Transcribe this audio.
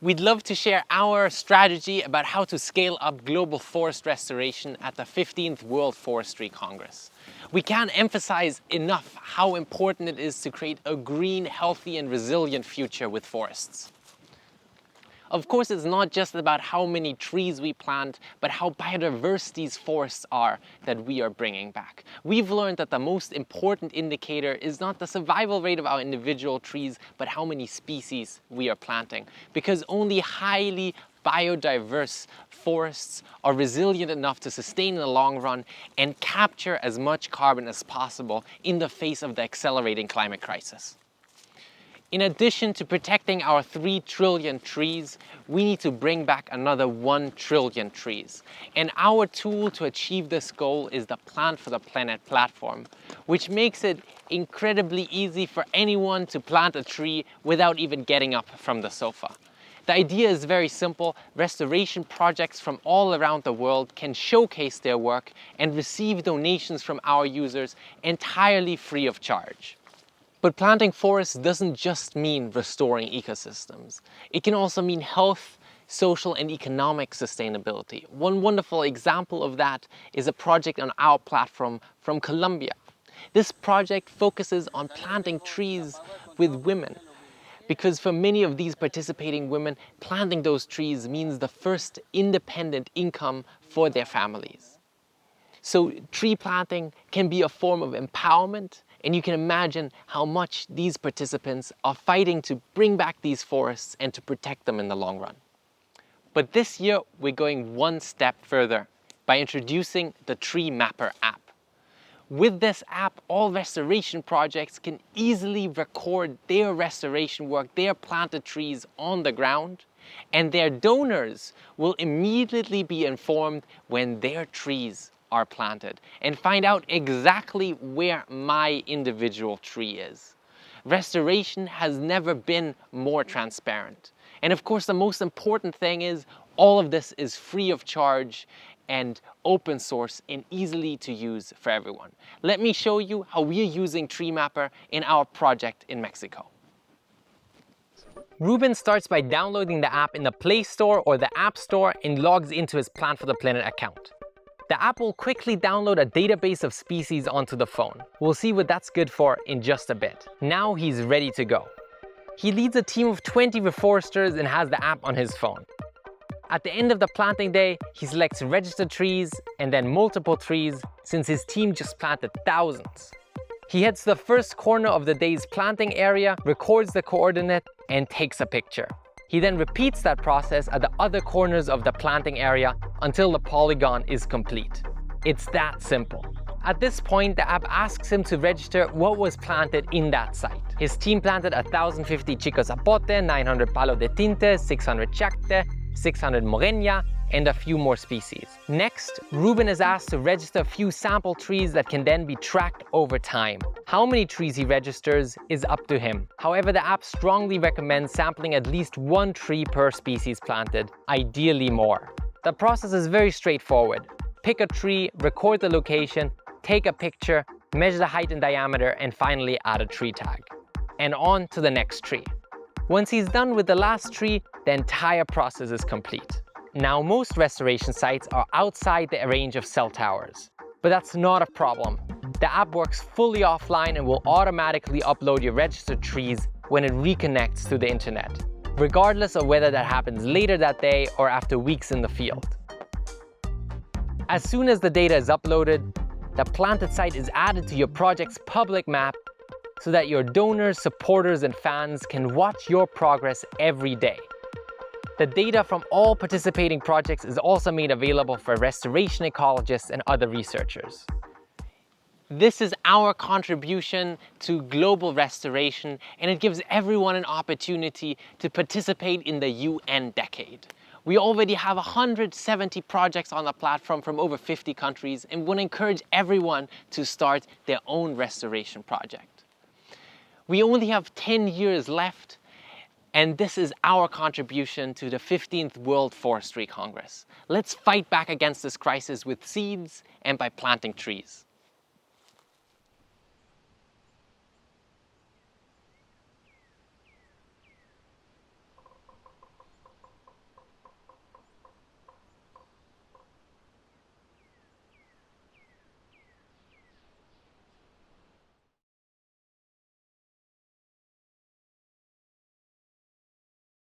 We'd love to share our strategy about how to scale up global forest restoration at the 15th World Forestry Congress. We can't emphasize enough how important it is to create a green, healthy, and resilient future with forests. Of course, it's not just about how many trees we plant, but how biodiverse these forests are that we are bringing back. We've learned that the most important indicator is not the survival rate of our individual trees, but how many species we are planting. Because only highly biodiverse forests are resilient enough to sustain in the long run and capture as much carbon as possible in the face of the accelerating climate crisis. In addition to protecting our 3 trillion trees, we need to bring back another 1 trillion trees. And our tool to achieve this goal is the Plant for the Planet platform, which makes it incredibly easy for anyone to plant a tree without even getting up from the sofa. The idea is very simple. Restoration projects from all around the world can showcase their work and receive donations from our users entirely free of charge. But planting forests doesn't just mean restoring ecosystems. It can also mean health, social, and economic sustainability. One wonderful example of that is a project on our platform from Colombia. This project focuses on planting trees with women, because for many of these participating women, planting those trees means the first independent income for their families. So tree planting can be a form of empowerment, and you can imagine how much these participants are fighting to bring back these forests and to protect them in the long run. But this year, we're going one step further by introducing the TreeMapper app. With this app, all restoration projects can easily record their restoration work, their planted trees on the ground, and their donors will immediately be informed when their trees are planted and find out exactly where my individual tree is. Restoration has never been more transparent. And of course, the most important thing is all of this is free of charge and open source and easily to use for everyone. Let me show you how we are using TreeMapper in our project in Mexico. Ruben starts by downloading the app in the Play Store or the App Store and logs into his Plant for the Planet account. The app will quickly download a database of species onto the phone. We'll see what that's good for in just a bit. Now he's ready to go. He leads a team of 20 reforesters and has the app on his phone. At the end of the planting day, he selects registered trees and then multiple trees since his team just planted thousands. He heads to the first corner of the day's planting area, records the coordinate, and takes a picture. He then repeats that process at the other corners of the planting area until the polygon is complete. It's that simple. At this point, the app asks him to register what was planted in that site. His team planted 1,050 Chico Zapote, 900 Palo de Tinte, 600 Chacte, 600 Morena, and a few more species. Next, Ruben is asked to register a few sample trees that can then be tracked over time. How many trees he registers is up to him. However, the app strongly recommends sampling at least 1 tree per species planted, ideally more. The process is very straightforward. Pick a tree, record the location, take a picture, measure the height and diameter, and finally add a tree tag. And on to the next tree. Once he's done with the last tree, the entire process is complete. Now, most restoration sites are outside the range of cell towers, but that's not a problem. The app works fully offline and will automatically upload your registered trees when it reconnects to the internet, regardless of whether that happens later that day or after weeks in the field. As soon as the data is uploaded, the planted site is added to your project's public map so that your donors, supporters, and fans can watch your progress every day. The data from all participating projects is also made available for restoration ecologists and other researchers. This is our contribution to global restoration, and it gives everyone an opportunity to participate in the UN decade. We already have 170 projects on the platform from over 50 countries and want to encourage everyone to start their own restoration project. We only have 10 years left, and this is our contribution to the 15th World Forestry Congress. Let's fight back against this crisis with seeds and by planting trees.